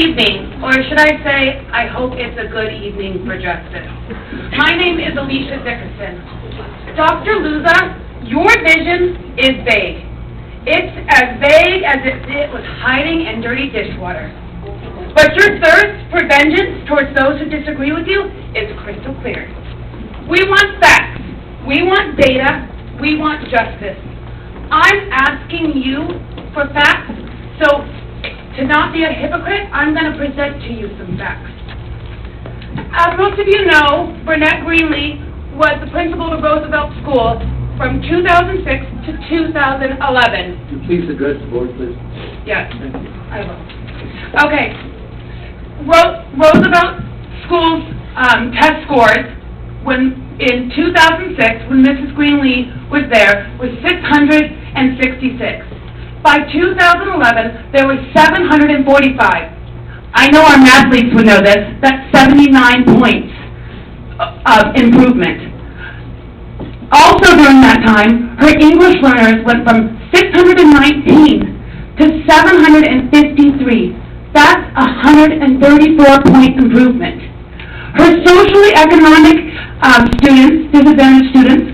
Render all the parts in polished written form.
evening, or should I say, I hope it's a good evening for justice. My name is Alicia Dickerson. Dr. Luza, your vision is vague. It's as vague as if it was hiding in dirty dishwater. But your thirst for vengeance towards those who disagree with you is crystal clear. We want facts. We want data. We want justice. I'm asking you for facts, so to not be a hypocrite, I'm going to present to you some facts. As most of you know, Burnett Greenlee was the principal of Roosevelt School from 2006 to 2011. Could you please address the board, please? Yes, I will. Okay. Roosevelt School's test scores in 2006, when Mrs. Greenlee was there, was 666. By 2011, there were 745. I know our mathletes would know this. That's 79 points of improvement. Also during that time, her English learners went from 619 to 753. That's a 134-point improvement. Her socially economic students, disadvantaged students,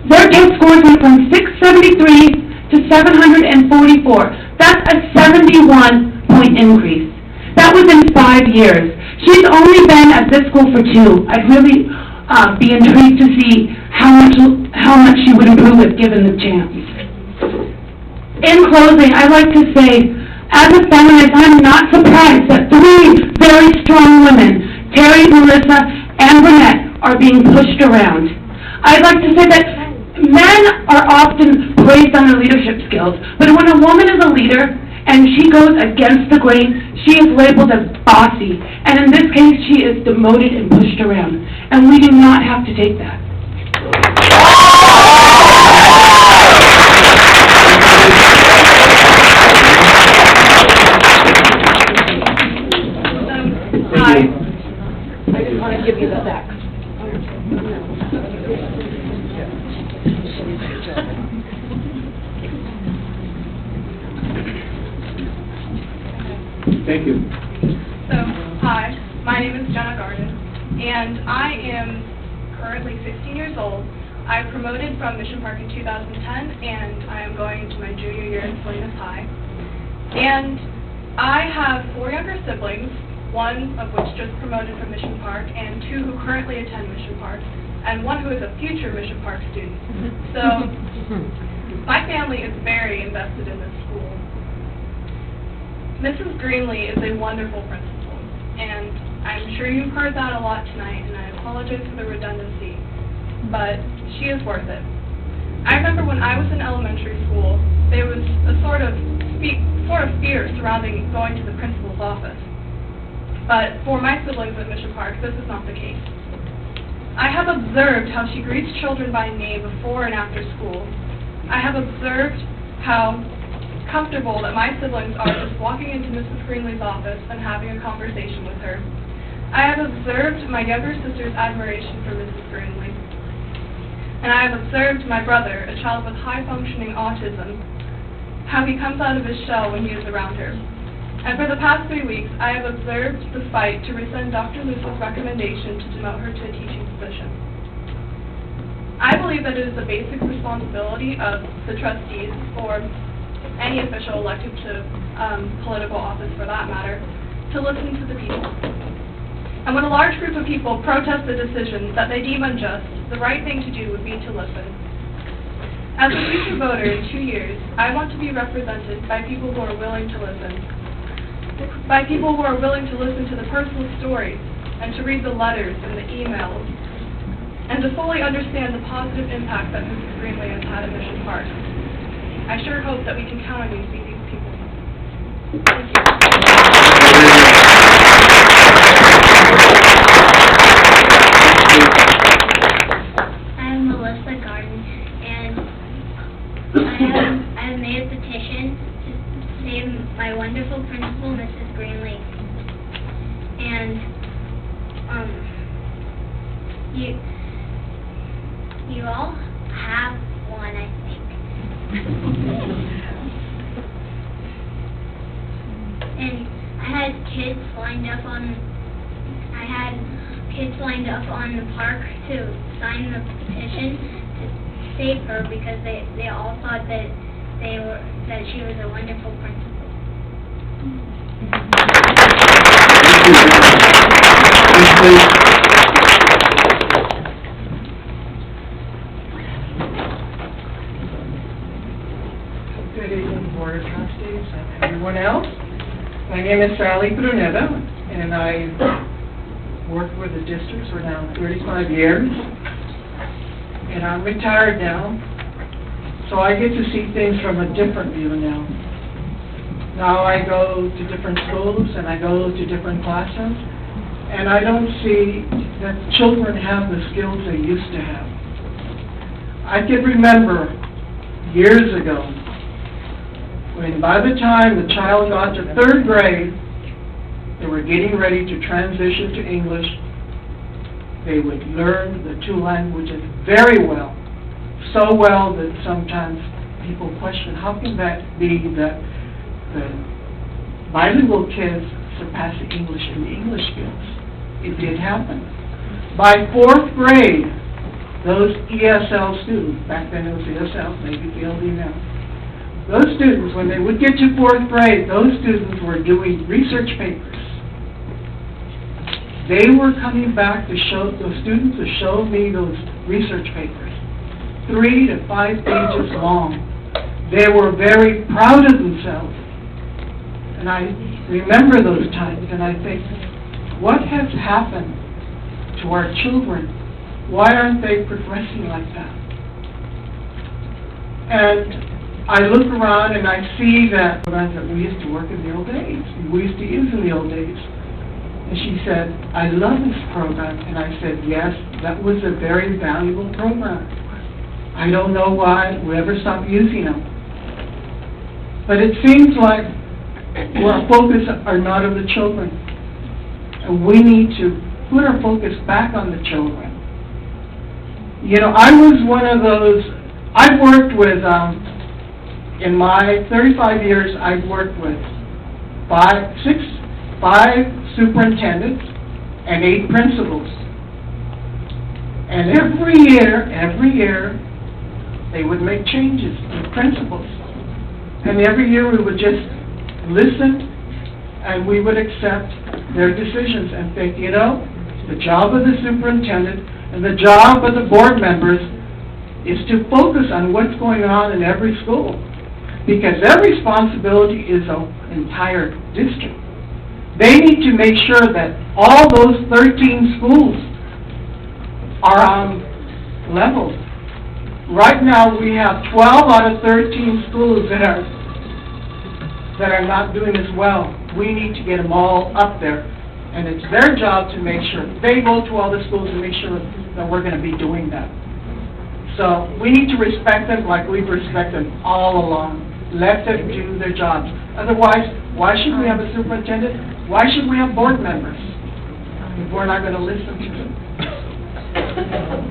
their test scores went from 673 to 744. That's a 71-point increase. That was in 5 years. She's only been at this school for 2. I'd really be intrigued to see how much she would improve if given the chance. In closing, I'd like to say, as a feminist, I'm not surprised that 3 very strong women, Terry, Melissa, and Burnett, are being pushed around. I'd like to say that men are often praised on their leadership skills, but when a woman is a leader and she goes against the grain, she is labeled as bossy. And in this case, she is demoted and pushed around. And we do not have to take that. Hi. I just want to give you the facts. Thank you. So, hi, my name is Jenna Garden, and I am currently 16 years old. I promoted from Mission Park in 2010, and I am going into my junior year in Salinas High. And I have 4 younger siblings, 1 of which just promoted from Mission Park, and 2 who currently attend Mission Park, and 1 who is a future Mission Park student. So, my family is very invested in this school. Mrs. Greenlee is a wonderful principal, and I'm sure you've heard that a lot tonight, and I apologize for the redundancy, but she is worth it. I remember when I was in elementary school, there was a sort of fear surrounding going to the principal's office. But for my siblings at Mission Park, this is not the case. I have observed how she greets children by name before and after school. I have observed how comfortable that my siblings are just walking into Mrs. Greenlee's office and having a conversation with her. I have observed my younger sister's admiration for Mrs. Greenlee. And I have observed my brother, a child with high-functioning autism, how he comes out of his shell when he is around her. And for the past 3 weeks, I have observed the fight to rescind Dr. Luce's recommendation to demote her to a teaching position. I believe that it is a basic responsibility of the trustees, or any official elected to political office for that matter, to listen to the people. And when a large group of people protest a decision that they deem unjust, the right thing to do would be to listen. As a future voter in 2 years, I want to be represented by people who are willing to listen. By people who are willing to listen to the personal stories, and to read the letters and the emails, and to fully understand the positive impact that Mrs. Greenlee has had at Mission Park. I sure hope that we can count on you to be these people. Thank you. I'm Melissa Garden, and I have made a petition to save my wonderful principal, Mrs. Greenlee. And you all have one, I think. And I had kids lined up on the park to sign the petition to save her because they all thought that she was a wonderful principal. Good evening, Board of Trustees and everyone else. My name is Sally Brunetta, and I worked with the district for now 35 years. And I'm retired now, so I get to see things from a different view now. Now I go to different schools and I go to different classrooms, and I don't see that children have the skills they used to have. I can remember years ago when by the time the child got to 3rd grade, they were getting ready to transition to English. They would learn the 2 languages very well, so well that sometimes people question, how can that be that the bilingual kids surpass the English in the English skills? It did happen. By 4th grade, those ESL students, back then it was ESL, maybe ELD now, those students, when they would get to 4th grade, those students were doing research papers. They were coming back to show, those students to show me those research papers, 3 to 5 pages long. They were very proud of themselves. And I remember those times, and I think, what has happened to our children? Why aren't they progressing like that? And I look around and I see that programs that we used to work in the old days, we used to use in the old days. And she said, I love this program. And I said, yes, that was a very valuable program. I don't know why we ever stopped using them. But it seems like our focus are not on the children. And we need to put our focus back on the children. You know, I was one of those, I've worked with, in my 35 years, I've worked with 5 superintendents and 8 principals. And every year, they would make changes to principals. And every year we would just listen and we would accept their decisions and think, you know, the job of the superintendent and the job of the board members is to focus on what's going on in every school. Because their responsibility is an entire district. They need to make sure that all those 13 schools are on level. Right now, we have 12 out of 13 schools that are not doing as well. We need to get them all up there. And it's their job to make sure. They go to all the schools and make sure that we're going to be doing that. So we need to respect them like we've respected them all along. Let them do their jobs. Otherwise, why should we have a superintendent? Why should we have board members if we're not going to listen to them?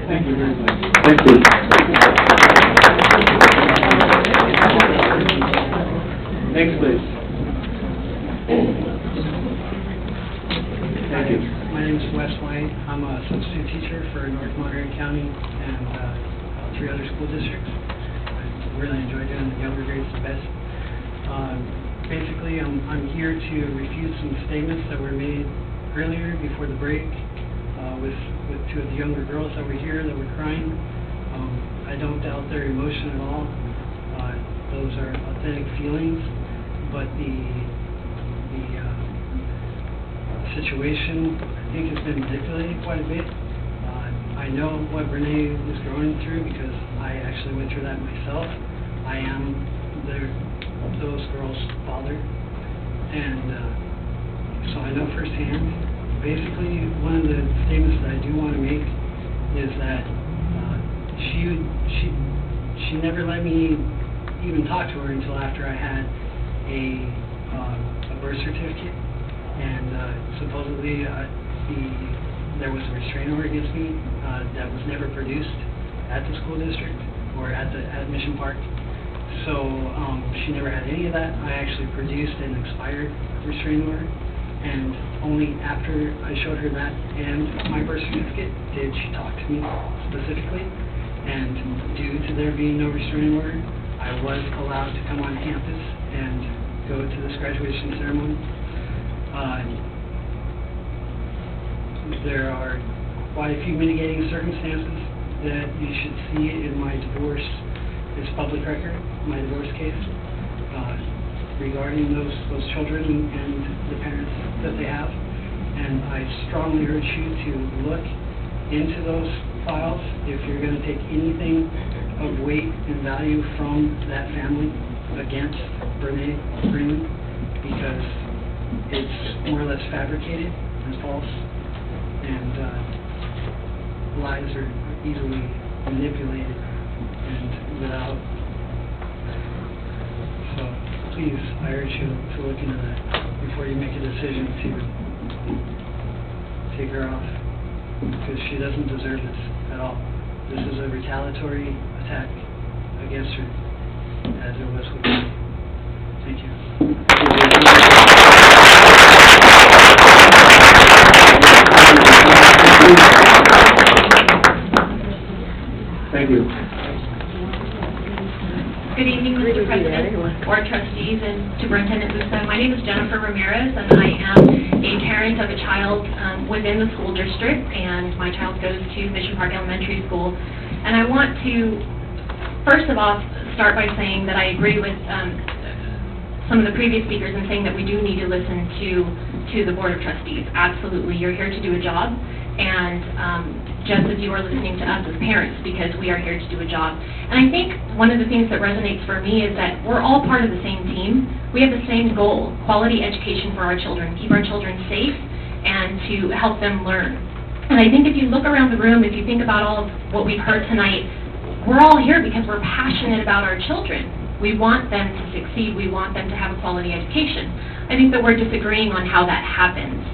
Thank you very much. Thank you. Next, please. Thank you. My name is Wes White. I'm a substitute teacher for North Monterey County and 3 other school districts. I really enjoy doing the younger grades the best. Basically, I'm here to refute some statements that were made earlier before the break with 2 of the younger girls that were here that were crying. I don't doubt their emotion at all. Those are authentic feelings, but the situation, I think, has been manipulated quite a bit. I know what Renee is going through because I actually went through that myself. I am those girls' father, and so I know firsthand. Basically, one of the statements that I do want to make is that she never let me even talk to her until after I had a birth certificate, and supposedly there was a restraining order against me that was never produced at the school district or at Mission Park. So she never had any of that. I actually produced an expired restraining order, and only after I showed her that and my birth certificate did she talk to me specifically. And due to there being no restraining order, I was allowed to come on campus and go to this graduation ceremony. There are quite a few mitigating circumstances that you should see in my divorce. It's public record, my divorce case, regarding those children and the parents that they have. And I strongly urge you to look into those files if you're going to take anything of weight and value from that family against Brene Greenlee, because it's more or less fabricated and false, and lies are easily manipulated and without. So please, I urge you to look into that before you make a decision to take her off, because she doesn't deserve this at all. This is a retaliatory attack against her, as it was with me. Thank you. Thank you. Good evening, Mr. President, Board Trustees, and Superintendent Busa. My name is Jennifer Ramirez, and I am a parent of a child within the school district, and my child goes to Mission Park Elementary School. And I want to, first of all, start by saying that I agree with some of the previous speakers in saying that we do need to listen to the Board of Trustees. Absolutely, you're here to do a job, and just as you are listening to us as parents, because we are here to do a job. And I think one of the things that resonates for me is that we're all part of the same team. We have the same goal: quality education for our children, keep our children safe, and to help them learn. And I think if you look around the room, if you think about all of what we've heard tonight, we're all here because we're passionate about our children. We want them to succeed. We want them to have a quality education. I think that we're disagreeing on how that happens.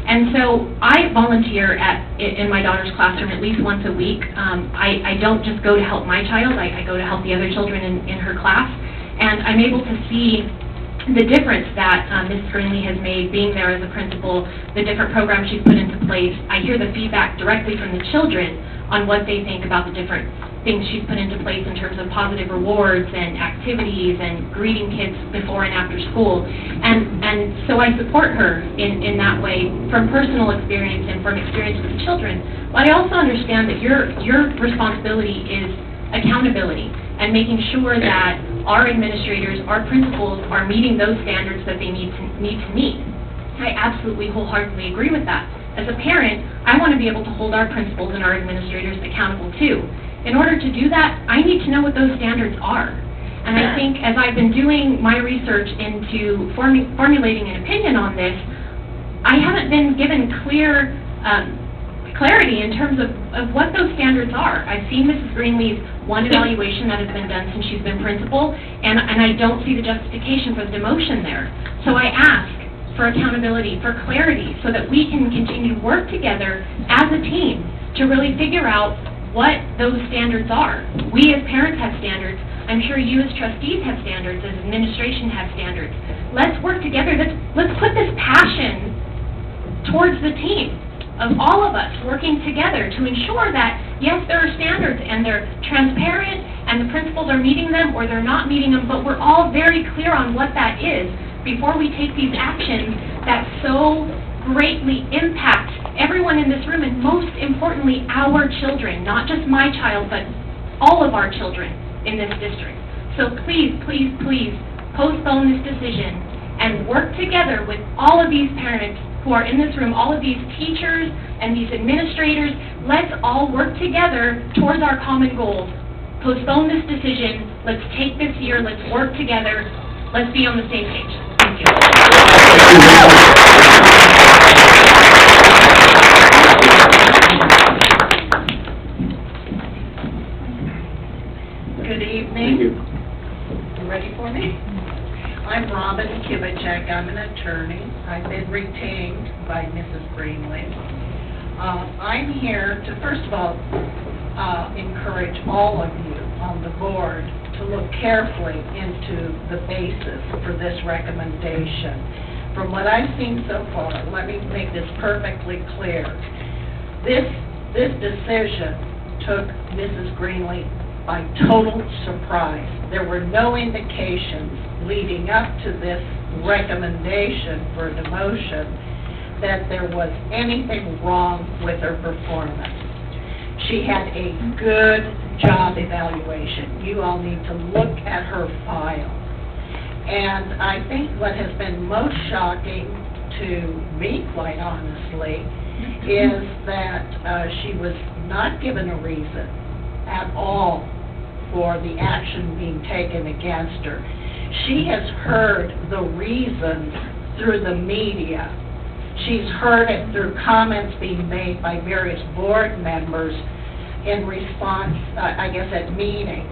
And so I volunteer in my daughter's classroom at least once a week. I don't just go to help my child, I go to help the other children in her class. And I'm able to see the difference that Mrs. Greenlee has made being there as a principal, the different programs she's put into place. I hear the feedback directly from the children on what they think about the different things she's put into place in terms of positive rewards and activities and greeting kids before and after school. And so I support her in that way from personal experience and from experience with the children. But I also understand that your responsibility is accountability and making sure that our administrators, our principals are meeting those standards that they need to meet. I absolutely wholeheartedly agree with that. As a parent, I want to be able to hold our principals and our administrators accountable too. In order to do that, I need to know what those standards are. And I think as I've been doing my research into formulating an opinion on this, I haven't been given clear clarity in terms of what those standards are. I've seen Mrs. Greenlee's one evaluation that has been done since she's been principal, and I don't see the justification for the demotion there. So I ask for accountability, for clarity, so that we can continue to work together as a team to really figure out what those standards are. We as parents have standards. I'm sure you as trustees have standards, as administration have standards. Let's work together. Let's put this passion towards the team of all of us working together to ensure that, yes, there are standards and they're transparent and the principals are meeting them or they're not meeting them, but we're all very clear on what that is before we take these actions that so greatly impact everyone in this room, and most importantly, our children, not just my child, but all of our children in this district. So please, please, please postpone this decision and work together with all of these parents who are in this room, all of these teachers and these administrators. Let's all work together towards our common goals. Postpone this decision. Let's take this year. Let's work together. Let's be on the same page. Thank you. Good evening. Thank you. You ready for me? I'm Robin Kivicek. I'm an attorney. I've been retained by Mrs. Greenlee. I'm here to, first of all, encourage all of you on the board to look carefully into the basis for this recommendation. From what I've seen so far, let me make this perfectly clear. This decision took Mrs. Greenlee by total surprise. There were no indications leading up to this recommendation for demotion that there was anything wrong with her performance. She had a good job evaluation. You all need to look at her file. And I think what has been most shocking to me, quite honestly, is that she was not given a reason at all for the action being taken against her. She has heard the reasons through the media. She's heard it through comments being made by various board members in response, I guess, at meetings.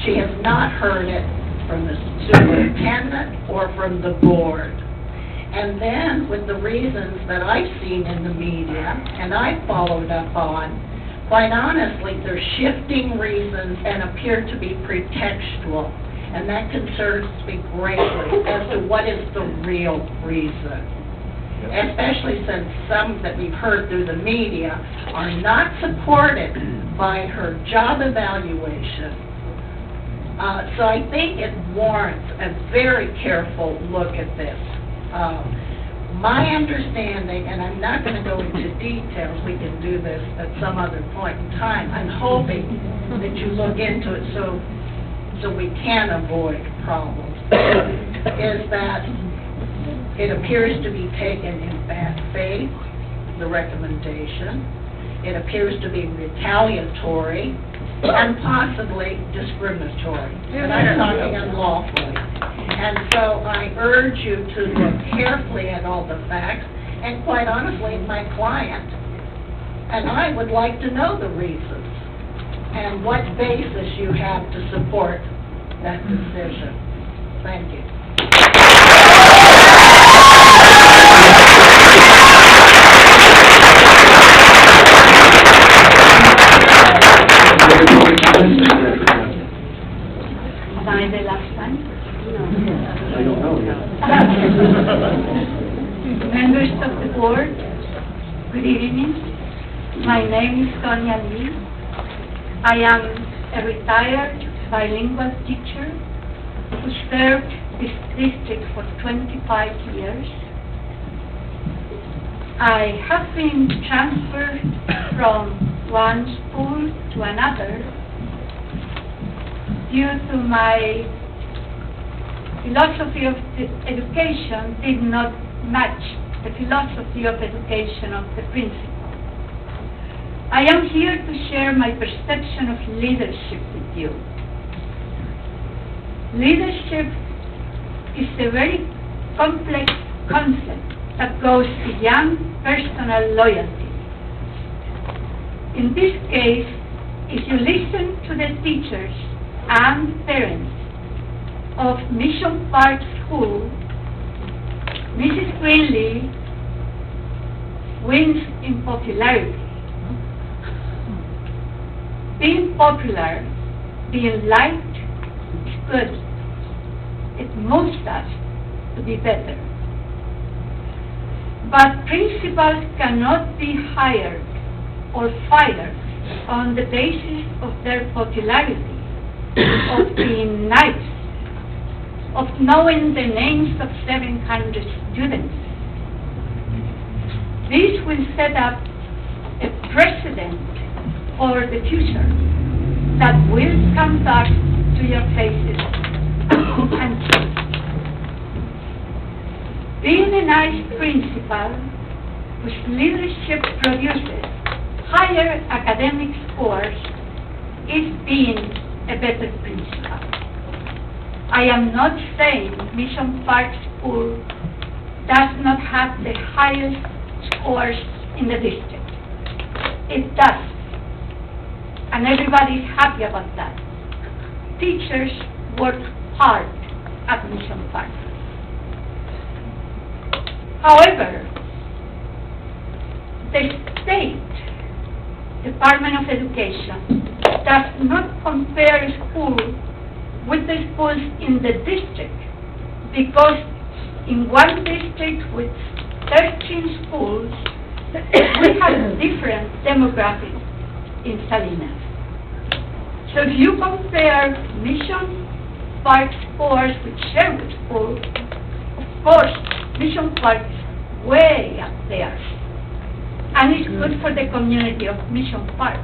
She has not heard it from the superintendent or from the board. And then, with the reasons that I've seen in the media, and I've followed up on, quite honestly, they're shifting reasons and appear to be pretextual. And that concerns me greatly as to what is the real reason. Especially since some that we've heard through the media are not supported by her job evaluation. So I think it warrants a very careful look at this. My understanding, and I'm not going to go into details, we can do this at some other point in time, I'm hoping that you look into it so we can avoid problems, is that it appears to be taken in bad faith, the recommendation. It appears to be retaliatory and possibly discriminatory. And I'm talking unlawfully. And so I urge you to look carefully at all the facts, and quite honestly, my client and I would like to know the reasons and what basis you have to support that decision. Thank you. Am I the last one? I don't know yet. Members of the board, good evening. My name is Sonia Lee. I am a retired bilingual teacher who served this district for 25 years. I have been transferred from one school to another due to my philosophy of education did not match the philosophy of education of the principal. I am here to share my perception of leadership with you. Leadership is a very complex concept that goes beyond personal loyalty. In this case, if you listen to the teachers and parents of Mission Park School, Mrs. Greenlee wins in popularity. Being popular, being liked, is good. It moves us to be better. But principals cannot be hired or fired on the basis of their popularity, of being nice, of knowing the names of 700 students. This will set up a precedent for the future that will come back to your faces and teeth. Being a nice principal whose leadership produces higher academic scores is being a better principal. I am not saying Mission Park School does not have the highest scores in the district. It does. And everybody is happy about that. Teachers work hard at Mission Park. However, the State Department of Education does not compare school with the schools in the district, because in one district with 13 schools, we have different demographics in Salinas. So if you compare Mission Park scores with Sherwood School, of course, Mission Park is way up there. And it's good for the community of Mission Park.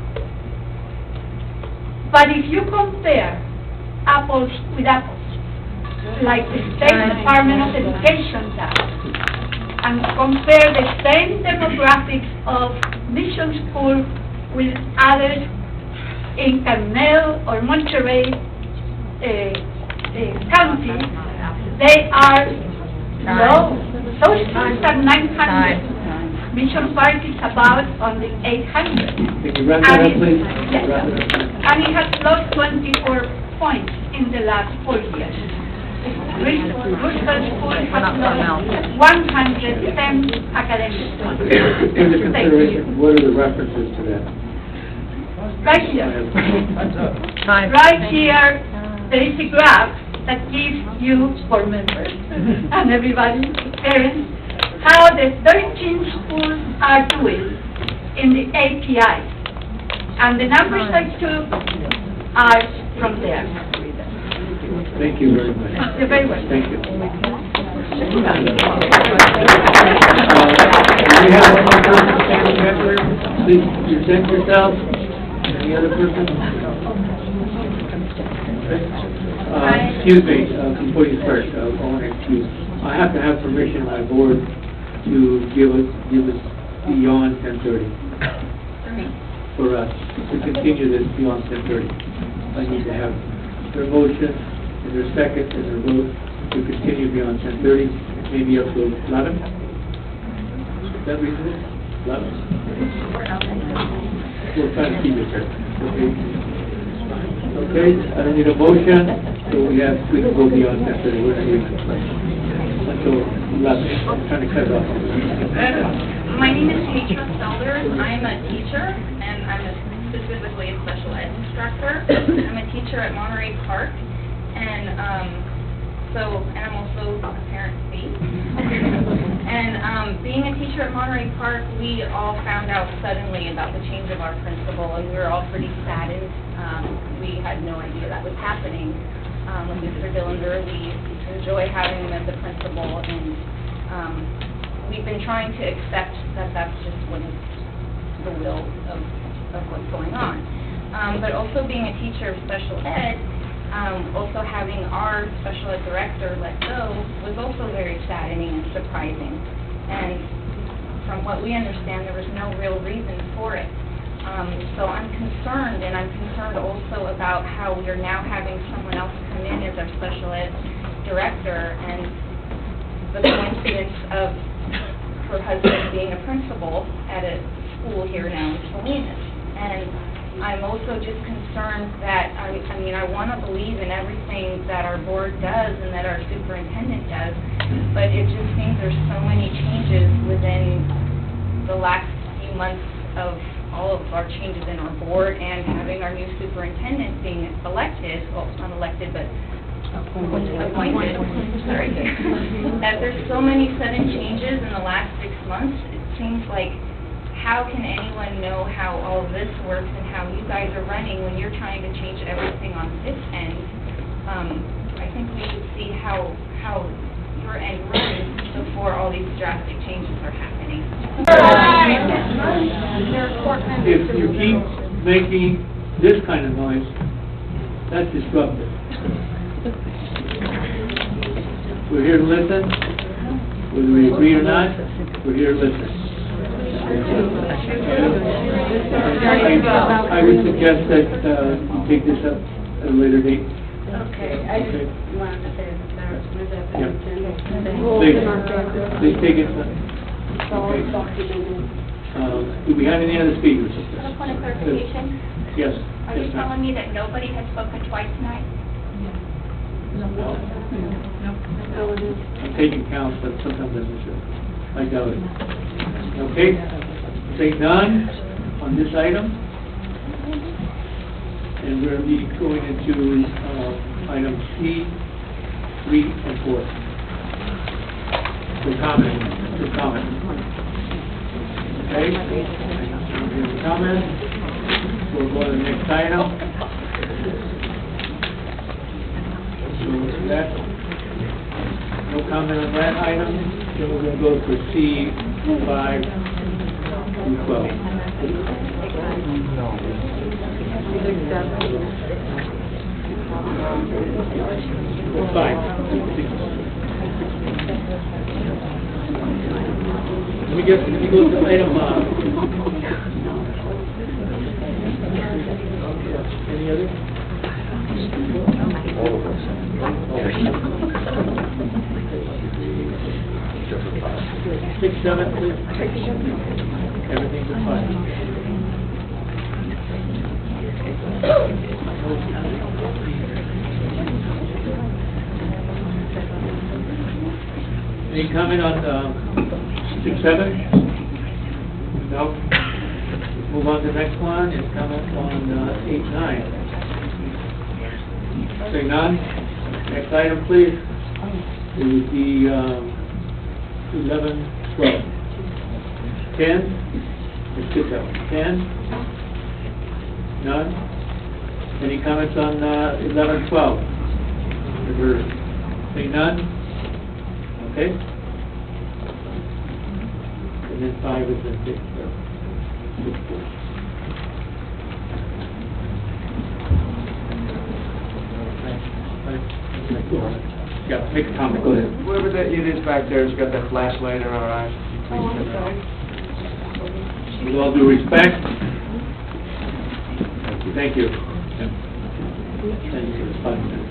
But if you compare apples with apples, like the State Department of Education does, and compare the same demographics of Mission School with others in Carmel or Monterey County, they are low. Those schools are 900. Mission Park is about only 800. Can you wrap that up, please? Yes. Wrap it up. And it has lost 24 points in the last 4 years. Roosevelt School has lost 110 academic points. In the consideration, what are the references to that? Right here. Right here, there is a graph that gives you, board members, and everybody, parents, how the 13 schools are doing in the API. And the numbers I took are from there. Thank you very much. You're very welcome. Thank you. We have one more person standing after. Please present yourself. Any other person? Excuse me, before you start, I want to excuse. I have to have permission of my board to give us beyond 10:30. For us to continue this beyond 10:30. I need to have their motion and their second and their vote to continue beyond 10:30, maybe up to 11. Is that reasonable? 11? We'll try to keep it there. Okay, I don't need a motion, so we can go beyond 10:30. We're going to until 11. I'm trying to cut it off. My name is Petra Selders. I'm a teacher, and I'm specifically a special ed instructor. I'm a teacher at Monterey Park, and I'm also a parent to be. And being a teacher at Monterey Park, we all found out suddenly about the change of our principal, and we were all pretty saddened. We had no idea that was happening. With Mr. Dillinger, we enjoy having him as a principal, and we've been trying to accept that that's just what is the will of what's going on. But also being a teacher of special ed, also having our special ed director let go was also very saddening and surprising. And from what we understand, there was no real reason for it. So I'm concerned, and I'm concerned also about how we are now having someone else come in as our special ed director, and the coincidence of her husband being a principal at a school here now in Salinas. And I'm also just concerned that, I want to believe in everything that our board does and that our superintendent does, but it just seems there's so many changes within the last few months of all of our changes in our board and having our new superintendent being elected, well, not elected, but appointed, sorry. That there's so many sudden changes in the last 6 months, it seems like, how can anyone know how all of this works and how you guys are running when you're trying to change everything on this end? I think we should see how your end runs before all these drastic changes are happening. If you keep making this kind of noise, that's disruptive. We're here to listen. Whether we agree or not, we're here to listen. I would suggest that you take this up at a later date. Okay, I just wanted to say that there was a Please take it. Okay. Do we have any other speakers? Just a point of clarification. Yes. Are you Yes, ma'am. telling me that nobody has spoken twice tonight? No. I'm taking count, but sometimes I'm not sure. I doubt it. Okay, take none on this item. And we're going to be going into items C, 3, and 4. For comment. Okay? Any comments? We'll go to the next item. So with that, no comment on that item. Then we're going to go for C, 5 through 12. Fine. Let me go to item, any other? 6, 7, please. Everything's fine. Any comment on 6, 7? No? Move on to the next one, and comment on 8, 9. Saying none? Next item, please. It would be 11, 12. 10? Let's get that one. 10? None? Any comments on 11, 12? Saying none? Okay? And then 5 is in 6. Yeah, make a comment, go ahead. Whoever that it is back there has got that flashlight in our eyes. With all due respect. Thank you. Thank you for the 5 minutes.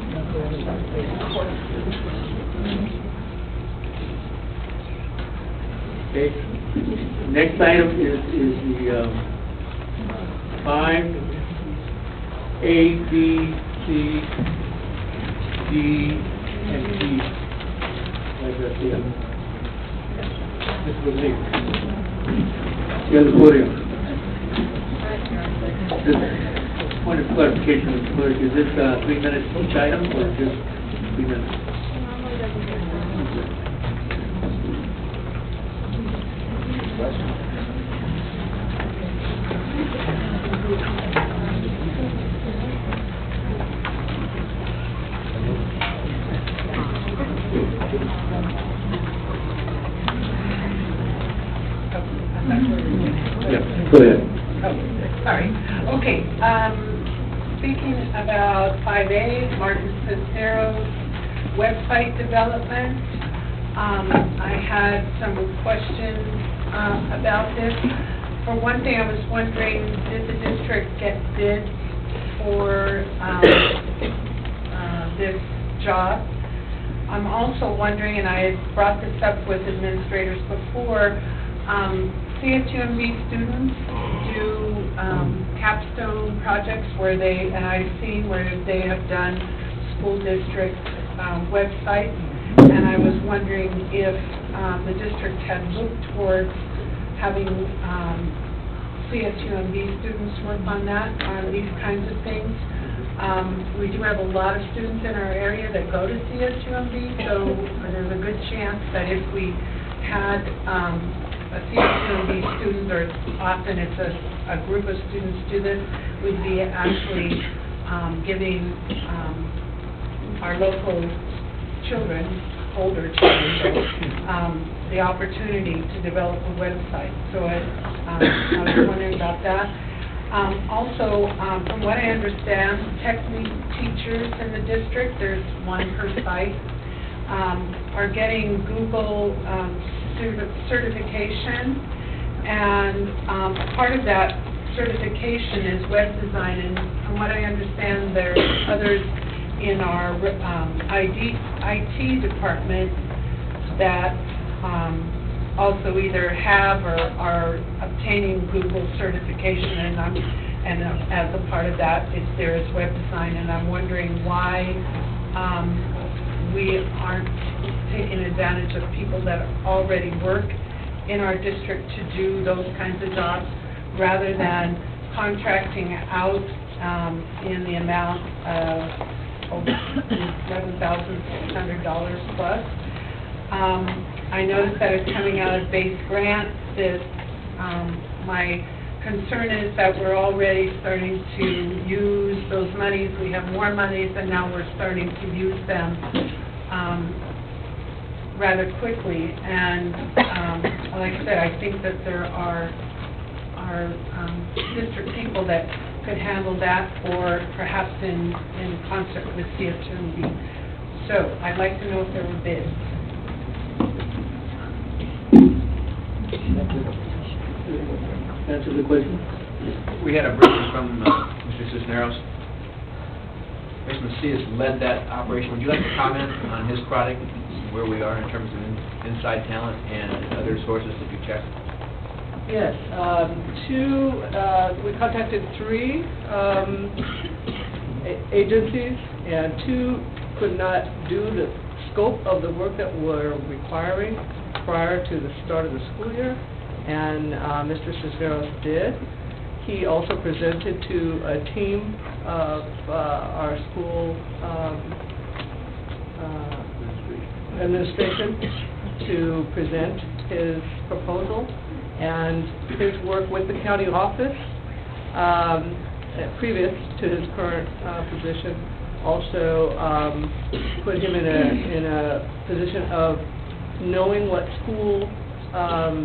Okay. Next item is the 5, A, B, C, D, and E. Like that, yeah. This was me. Yeah, the podium. Point of clarification, Mr. Clerk, is this 3 minutes each item, or just 3 minutes? Yeah, go ahead. Oh, sorry. Okay, speaking about 5A, Martin Cicero's website development, I had some questions about this. For one thing, I was wondering, did the district get bid for this job? I'm also wondering, and I had brought this up with administrators before, CSUMB students do capstone projects where they, and I've seen where they have done school district websites, and I was wondering if the district had looked towards having CSUMB students work on that, on these kinds of things. We do have a lot of students in our area that go to CSUMB, so there's a good chance that if we had a CSUMB student, or often it's a group of students do this, we'd be actually giving our local children, older children, the opportunity to develop a website. So I was wondering about that. Also, from what I understand, technique teachers in the district, there's one per site, are getting Google certification, and part of that certification is web design, and from what I understand, there's others in our IT department that also either have or are obtaining Google certification, and as a part of that, there is web design, and I'm wondering why we aren't taking advantage of people that already work in our district to do those kinds of jobs, rather than contracting out in the amount of $11,600 plus. I noticed that it's coming out of base grants. My concern is that we're already starting to use those monies. We have more monies, and now we're starting to use them rather quickly. And like I said, I think that there are district people that could handle that, or perhaps in concert with CSD. So I'd like to know if there were bids. Answer the question? We had a briefing from Mr. Cisneros. Mr. Macias led that operation. Would you like to comment on his product, where we are in terms of inside talent and other sources that you checked? Yes, we contacted 3 agencies, and 2 could not do the scope of the work that we're requiring prior to the start of the school year, and Mr. Cisneros did. He also presented to a team of our school administration to present his proposal, and his work with the county office previous to his current position also put him in a position of knowing what school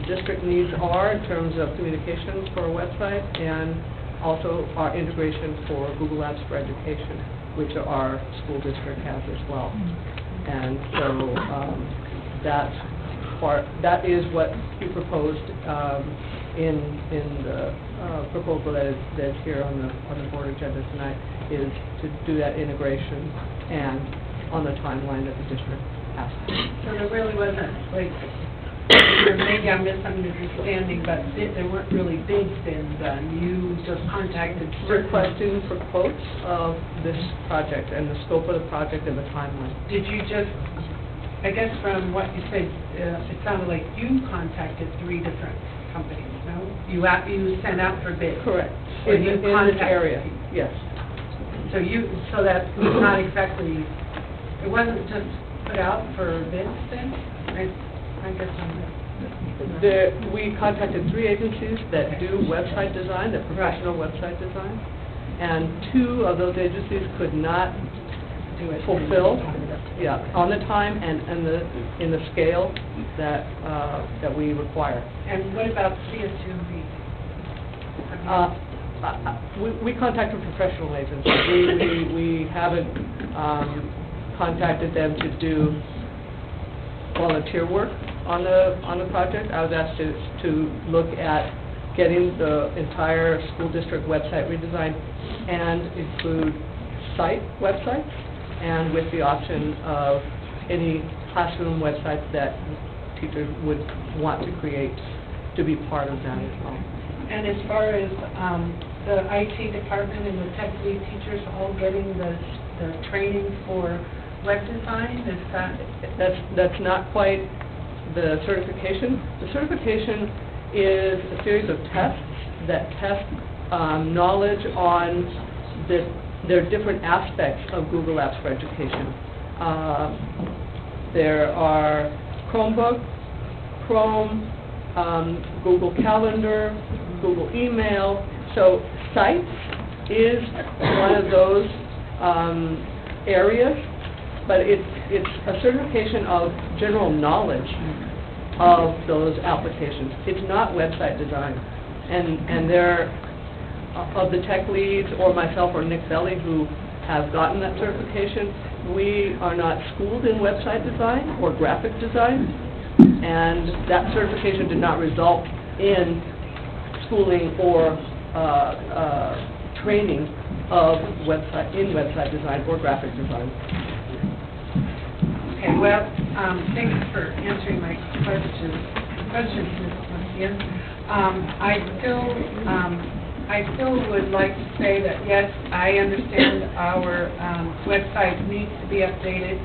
district needs are in terms of communications for a website, and also our integration for Google Apps for Education, which our school district has as well. And so that is what he proposed in the proposal that is here on the board agenda tonight, is to do that integration and on the timeline that the district has. So there really wasn't, like, maybe I'm misunderstanding, but there weren't really bids then done. You just contacted Requesting for quotes of this project and the scope of the project and the timeline. Did you just, I guess from what you said, it sounded like you contacted 3 different companies, no? You sent out for bids? Correct. Or In you this contacted area, people? yes. So that's not exactly, it wasn't just put out for bids then? I guess We contacted 3 agencies that do website design, that professional website design, and 2 of those agencies could not fulfill, on the time and in the scale that we require. And what about CSUB? We contacted professional agencies. We haven't contacted them to do volunteer work on the project. I was asked to look at getting the entire school district website redesigned and include site websites, and with the option of any classroom websites that teachers would want to create to be part of that as well. And as far as the IT department and the tech lead teachers all getting the training for web design, is That's not quite the certification. The certification is a series of tests that test knowledge on their different aspects of Google Apps for Education. There are Chromebook, Chrome, Google Calendar, Google Email. So Sites is one of those areas, but it's a certification of general knowledge of those applications. It's not website design. And there, of the tech leads, or myself or Nick Belli, who have gotten that certification, we are not schooled in website design or graphic design, and that certification did not result in schooling or training of website design or graphic design. okay, well, thanks for answering my questions, Ms. Macias. I still would like to say that, yes, I understand our website needs to be updated,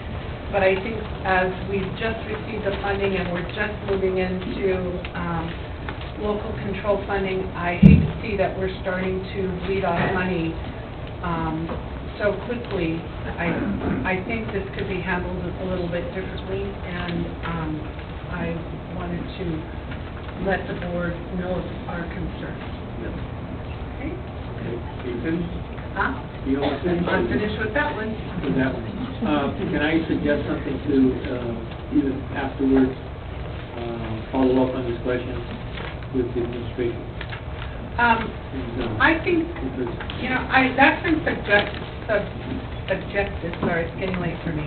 but I think as we've just received the funding and we're just moving into local control funding, I hate to see that we're starting to bleed off money so quickly, I think this could be handled a little bit differently, and I wanted to let the board know of our concerns. Okay? Okay, you finished? Huh? You all finished? I'm finished with that one. With that one. Can I suggest something to, either afterwards, follow up on this question with the administration? I think, that's been suggested, sorry, it's getting late for me.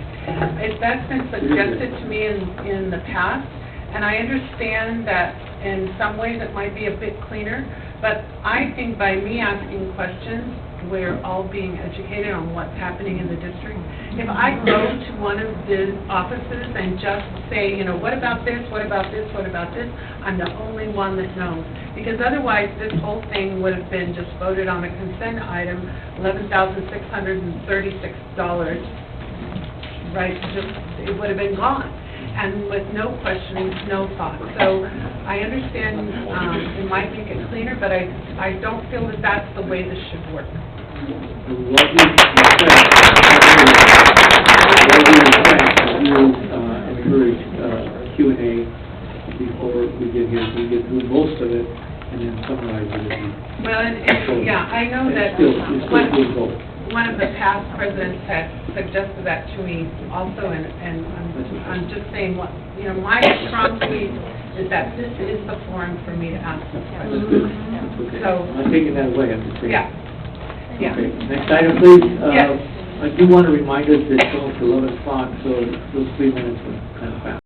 That's been suggested to me in the past, and I understand that in some ways it might be a bit cleaner, but I think by me asking questions, we're all being educated on what's happening in the district. If I go to one of the offices and just say, what about this, what about this, what about this, I'm the only one that knows. Because otherwise, this whole thing would have been just voted on a consent item, $11,636, right, just, it would have been gone. And with no questioning, no thought. So I understand it might make it cleaner, but I don't feel that that's the way this should work. What we encourage Q&A before we get here, so we get through most of it and then summarize it. Well, yeah, I know that one of the past presidents had suggested that to me also, and I'm just saying what, my strong belief is that this is the forum for me to ask this question. That's okay. So, I'm not taking that away, I'm just saying. yeah. Okay, next item, please. Yes. I do want to remind us that it's almost 11 o'clock, so those 3 minutes are kind of fast.